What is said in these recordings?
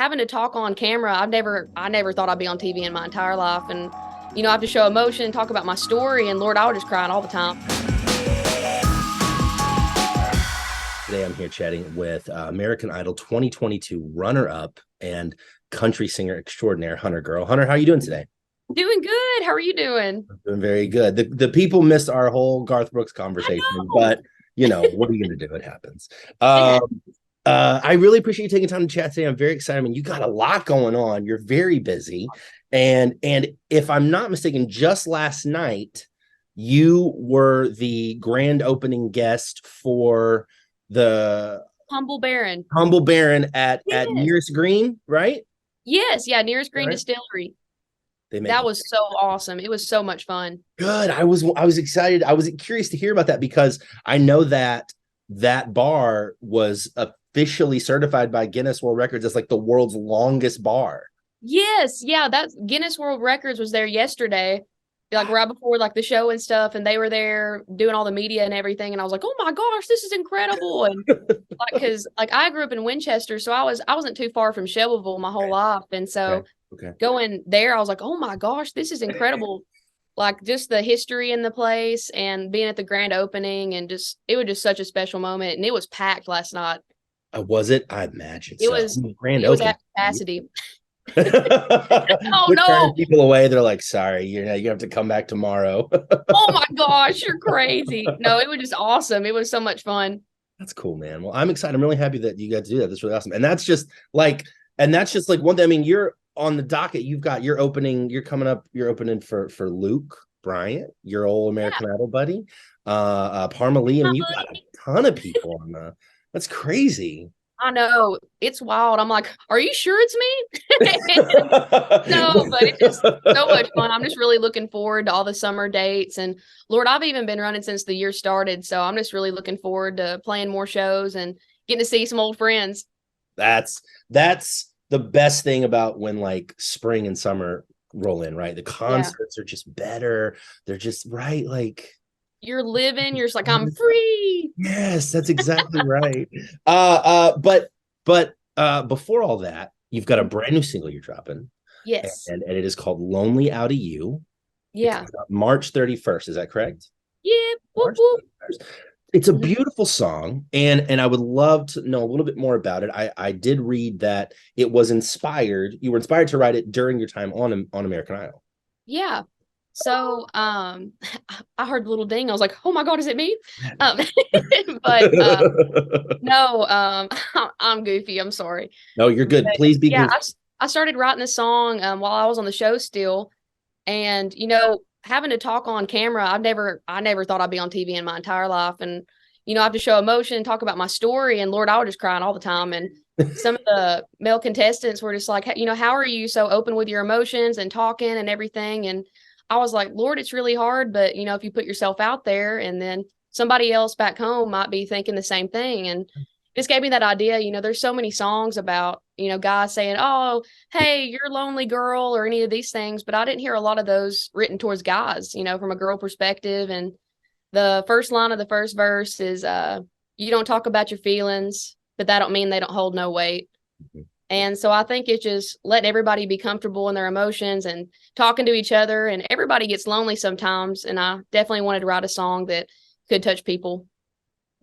having to talk on camera, I never thought I'd be on TV in my entire life. And, I have to show emotion, talk about my story, and Lord, I was just crying all the time. Today I'm here chatting with American Idol 2022 runner-up and country singer extraordinaire, HunterGirl. Hunter, how are you doing today? Doing good. How are you doing? I'm doing very good. The people missed our whole Garth Brooks conversation, but what are you going to do? It happens. I really appreciate you taking time to chat today. I'm very excited. I mean, you got a lot going on. You're very busy. And if I'm not mistaken, just last night, you were the grand opening guest for the Humble Baron. Humble Baron at Yes. Nearest Green, right? Yes, yeah, Nearest Green Right. Distillery. They That was so awesome. It was so much fun. good. I was excited. I was curious to hear about that because I know that bar was officially certified by Guinness World Records as like the world's longest bar. Yes, yeah, that Guinness World Records was there yesterday, like right before like the show and stuff, and they were there doing all the media and everything, and I was like, oh my gosh, this is incredible. And like, because like I grew up in Winchester, so I wasn't too far from Shelbyville my whole life, and so Okay. going there, I was like, oh my gosh, this is incredible. Like just the history in the place and being at the grand opening, and just it was just such a special moment, and it was packed last night. Was it? I imagine It so. was Grand it was opening. at capacity. Oh no. Turning people away. They're like, sorry, you have to come back tomorrow. Oh my gosh, you're crazy. No, it was just awesome. It was so much fun. That's cool, man. Well, I'm excited. I'm really happy that you got to do that. That's really awesome. And that's just like one thing. I mean, you're on the docket. You're coming up, you're opening for Luke Bryant, your old American Idol buddy. Parma Lee. I mean, you've got a ton of people on that's crazy. I know. It's wild. I'm like, are you sure it's me? No, but it's just so much fun. I'm just really looking forward to all the summer dates. And Lord, I've even been running since the year started. So I'm just really looking forward to playing more shows and getting to see some old friends. That's the best thing about when like spring and summer roll in, right? The concerts are just better. They're just right. Like you're just like, I'm free. Yes, that's exactly right. But before all that, you've got a brand new single you're dropping. Yes. And it is called Lonely Outta You. Yeah. March 31st. Is that correct? Yeah. Whoop, whoop. It's a beautiful song, and I would love to know a little bit more about it. I did read that it was inspired. You were inspired to write it during your time on American Idol. Yeah. So I heard the little ding. I was like, oh my God, is it me? But no, I'm goofy. I'm sorry. No, you're good. But, please be goofy. I started writing the song while I was on the show still. And, having to talk on camera, I never thought I'd be on TV in my entire life. And, I have to show emotion, talk about my story, and Lord, I was just crying all the time. And some of the male contestants were just like, how are you so open with your emotions and talking and everything? And I was like, Lord, it's really hard. But, if you put yourself out there, and then somebody else back home might be thinking the same thing. And just gave me that idea. There's so many songs about, guys saying, oh, hey, you're a lonely girl, or any of these things. But I didn't hear a lot of those written towards guys, from a girl perspective. And the first line of the first verse is, you don't talk about your feelings, but that don't mean they don't hold no weight. Mm-hmm. And so I think it's just letting everybody be comfortable in their emotions and talking to each other. And everybody gets lonely sometimes. And I definitely wanted to write a song that could touch people.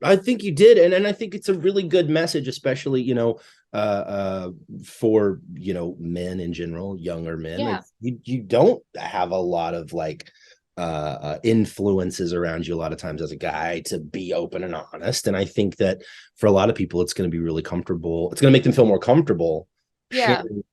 I think you did. And I think it's a really good message, especially, for, men in general, younger men. Yeah. Like, you don't have a lot of like influences around you a lot of times as a guy to be open and honest. And I think that for a lot of people, it's going to be really comfortable. It's going to make them feel more comfortable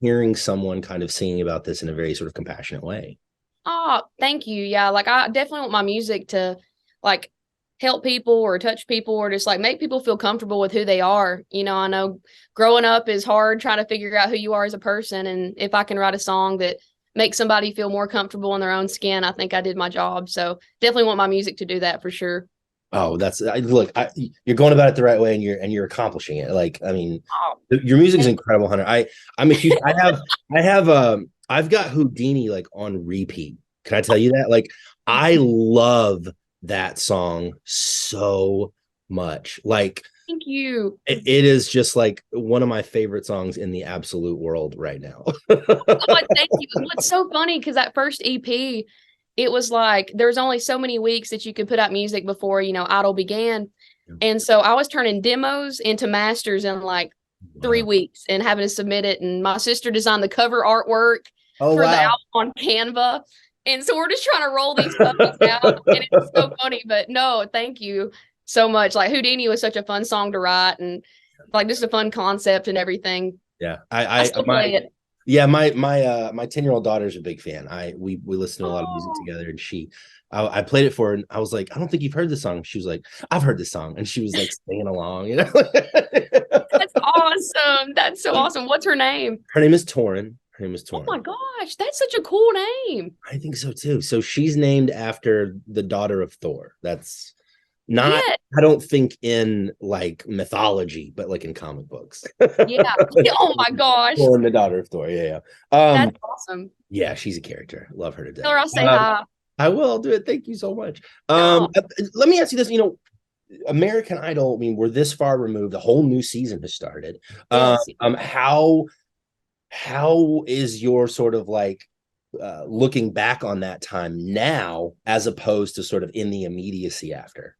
hearing someone kind of singing about this in a very sort of compassionate way. Oh, thank you. Yeah. Like I definitely want my music to like help people or touch people or just like make people feel comfortable with who they are. I know growing up is hard trying to figure out who you are as a person. And if I can write a song that makes somebody feel more comfortable in their own skin, I think I did my job. So definitely want my music to do that for sure. Oh, you're going about it the right way, and you're accomplishing it. Like, I mean, your music is incredible, Hunter. I'm a huge, I've got Houdini like on repeat. Can I tell you that? Like, I love that song so much. Like Thank you. It is just like one of my favorite songs in the absolute world right now. Oh, thank you. What's so funny because that first EP, it was like there was only so many weeks that you could put out music before Idol began, and so I was turning demos into masters in like 3 weeks and having to submit it. And my sister designed the cover artwork Oh for the wow. album on Canva, and so we're just trying to roll these puppies out, and it's so funny. But no, thank you so much. Like Houdini was such a fun song to write, and like just a fun concept and everything. Yeah, I still play it. yeah, my 10-year-old daughter's a big fan. We listen to a lot of music Oh, together, and I played it for her, and I was like, I don't think you've heard this song. She was like, I've heard this song, and she was like singing along, you know. that's awesome. That's so awesome. What's her name? Her name is Torin. Her name is Oh my Torin. gosh, that's such a cool name. I think so too. So she's named after the daughter of Thor. That's not, Yeah, I don't think in like mythology, but like in comic books. yeah. Oh my gosh, Thor and the daughter of Thor. Yeah, yeah. that's awesome. Yeah, she's a character. Love her to Tell death. her I'll say hi. I will. I'll do it. Thank you so much. No, Let me ask you this. American Idol. I mean, we're this far removed. A whole new season has started. yes. How is your sort of like looking back on that time now, as opposed to sort of in the immediacy after?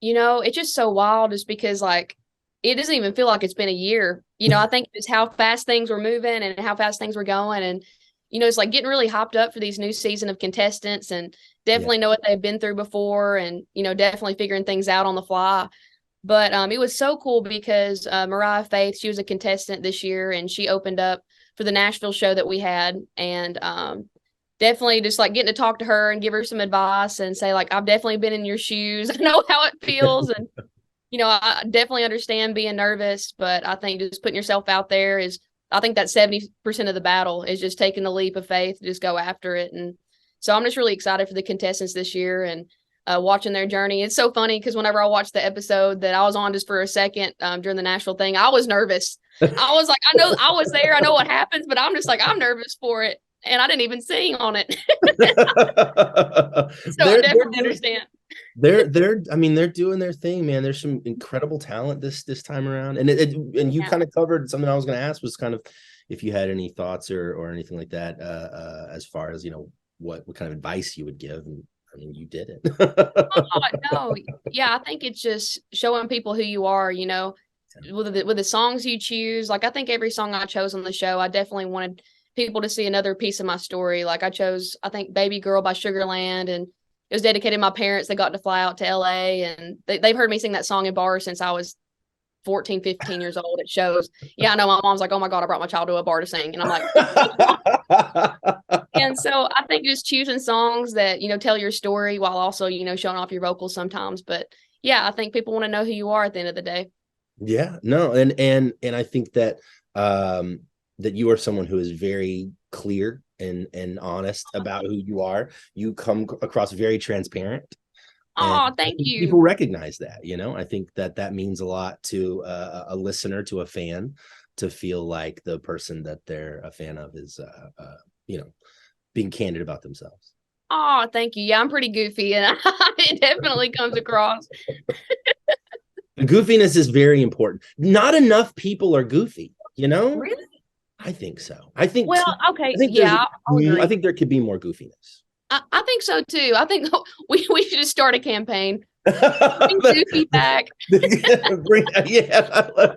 It's just so wild just because like it doesn't even feel like it's been a year. I think it's how fast things were moving and how fast things were going. And, it's like getting really hopped up for these new season of contestants and Yeah. definitely know what they've been through before and, definitely figuring things out on the fly. But it was so cool because Mariah Faith, she was a contestant this year and she opened up for the Nashville show that we had. And definitely just like getting to talk to her and give her some advice and say, like, I've definitely been in your shoes. I know how it feels. And, I definitely understand being nervous, but I think just putting yourself out there I think that 70% of the battle is just taking the leap of faith, just go after it. And so I'm just really excited for the contestants this year and watching their journey. It's so funny because whenever I watched the episode that I was on just for a second during the Nashville thing, I was nervous. I was like, I know I was there. I know what happens, but I'm just like, I'm nervous for it. And I didn't even sing on it. So I definitely understand. I mean, they're doing their thing, man. There's some incredible talent this time around. And you kind of covered something I was going to ask, was kind of if you had any thoughts or anything like that as far as, what kind of advice you would give. And I mean, you did it. Oh, no. Yeah, I think it's just showing people who you are, with the songs you choose. Like I think every song I chose on the show, I definitely wanted people to see another piece of my story. Like I chose, I think, Baby Girl by Sugarland, and it was dedicated to my parents. They got to fly out to LA, and they've heard me sing that song in bars since I was 14, 15 years old at shows. Yeah, I know my mom's like, oh my God, I brought my child to a bar to sing. And I'm like, and so I think just choosing songs that, tell your story while also, showing off your vocals sometimes. But yeah, I think people want to know who you are at the end of the day. Yeah, no, and I think that that you are someone who is very clear and honest about who you are. You come across very transparent. Oh, And thank you. people recognize that, I think that means a lot to a listener, to a fan, to feel like the person that they're a fan of is, being candid about themselves. Oh, thank you. Yeah, I'm pretty goofy, and it definitely comes across. Goofiness is very important. Not enough people are goofy, Really? I think so. I think, Well, okay. I think Yeah, I'll I agree. think there could be more goofiness. I think so too. I think we should just start a campaign. Bring Goofy back. Yeah,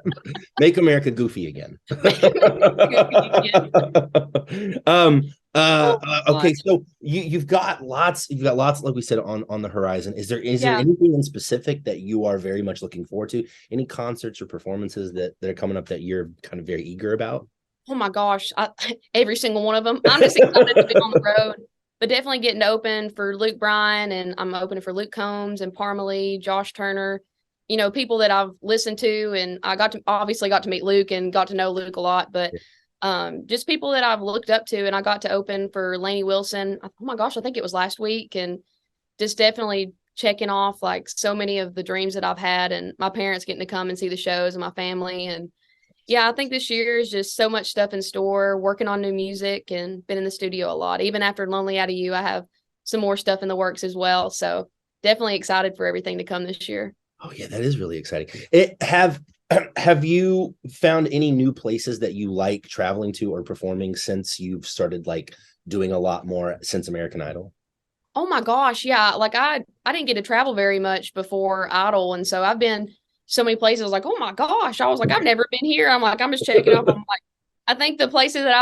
make America goofy again. Goofy again. Oh, Okay, so you've got lots, like we said, on the horizon. Is there yeah. anything in specific that you are very much looking forward to? Any concerts or performances that are coming up that you're kind of very eager about? Oh my gosh. Every single one of them. I'm just excited to be on the road. But definitely getting to open for Luke Bryan, and I'm opening for Luke Combs and Parmalee, Josh Turner, people that I've listened to, and I obviously got to meet Luke and got to know Luke a lot, but just people that I've looked up to. And I got to open for Lainey Wilson. Oh my gosh, I think it was last week, and just definitely checking off like so many of the dreams that I've had, and my parents getting to come and see the shows, and my family. And yeah, I think this year is just so much stuff in store, working on new music and been in the studio a lot. Even after Lonely Outta You, I have some more stuff in the works as well. So definitely excited for everything to come this year. Oh yeah, that is really exciting. Have you found any new places that you like traveling to or performing since you've started like doing a lot more since American Idol? Oh my gosh, yeah. Like I didn't get to travel very much before Idol, and so I've been so many places. Like, oh my gosh, I was like, I've never been here. I'm like, I'm just checking off. I'm like, I think the places that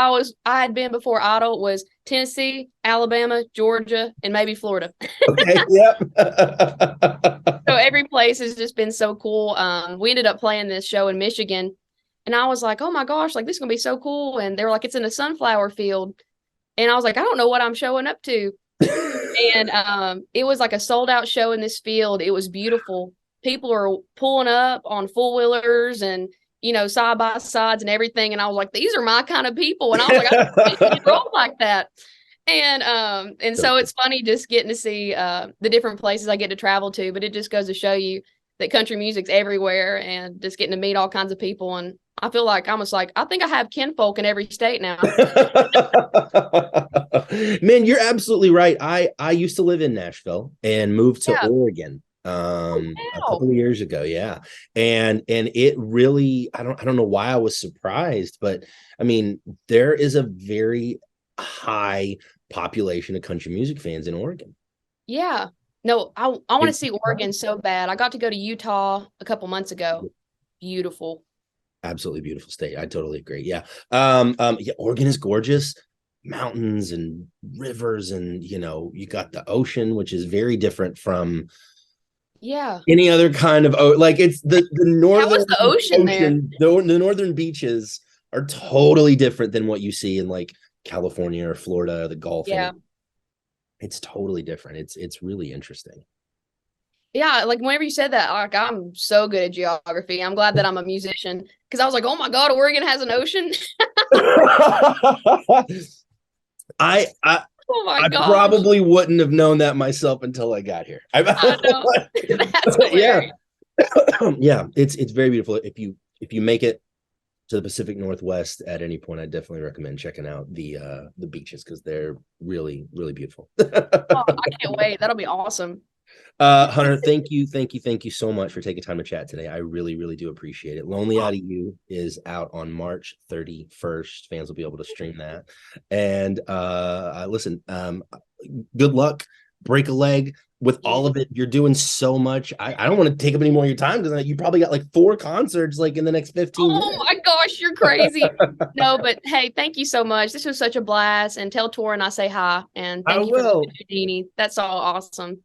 I had been before Idol was Tennessee, Alabama, Georgia, and maybe Florida. Okay, yep. So every place has just been so cool. We ended up playing this show in Michigan, and I was like, oh my gosh, like this is gonna be so cool. And they were like, it's in a sunflower field, and I was like, I don't know what I'm showing up to. And it was like a sold out show in this field. It was beautiful. People are pulling up on four wheelers and side by sides and everything. And I was like, these are my kind of people. And I was like, I didn't roll like that. And so it's funny just getting to see the different places I get to travel to, but it just goes to show you that country music's everywhere and just getting to meet all kinds of people. And I feel like almost like I think I have kinfolk in every state now. Man, you're absolutely right. I used to live in Nashville and moved to Yeah. Oregon Oh, a wow. couple of years ago. Yeah. And it really I don't know why I was surprised, but I mean, there is a very high population of country music fans in Oregon. Yeah. No, I want to see Oregon so bad. I got to go to Utah a couple months ago. Beautiful. Absolutely beautiful state. I totally agree. Yeah. Yeah, Oregon is gorgeous. Mountains and rivers, and you got the ocean, which is very different from Yeah. any other kind of like it's the Yeah, northern what's the ocean there? ocean, the northern beaches are totally different than what you see in like California or Florida or the Gulf. And Yeah. it's totally different. It's really interesting. Yeah, like whenever you said that, like I'm so good at geography. I'm glad that I'm a musician because I was like, oh my God, Oregon has an ocean. I, I Oh my I gosh. probably wouldn't have known that myself until I got here. I know. That's Yeah. hilarious. Yeah, it's very beautiful. If you make it to the Pacific Northwest at any point, I definitely recommend checking out the beaches because they're really, really beautiful. Oh, I can't wait. That'll be awesome. Hunter, thank you so much for taking time to chat today. I really, really do appreciate it. Lonely Out of You is out on March 31st. Fans will be able to stream that. And listen, good luck, break a leg with all Yeah. of it. You're doing so much. I don't want to take up any more of your time because you probably got like 4 concerts like in the next 15 Oh minutes. my gosh, you're crazy. No, but hey, thank you so much. This was such a blast. And tell Torin I say hi. And I thank you for will. listening to Jeannie. That's all awesome.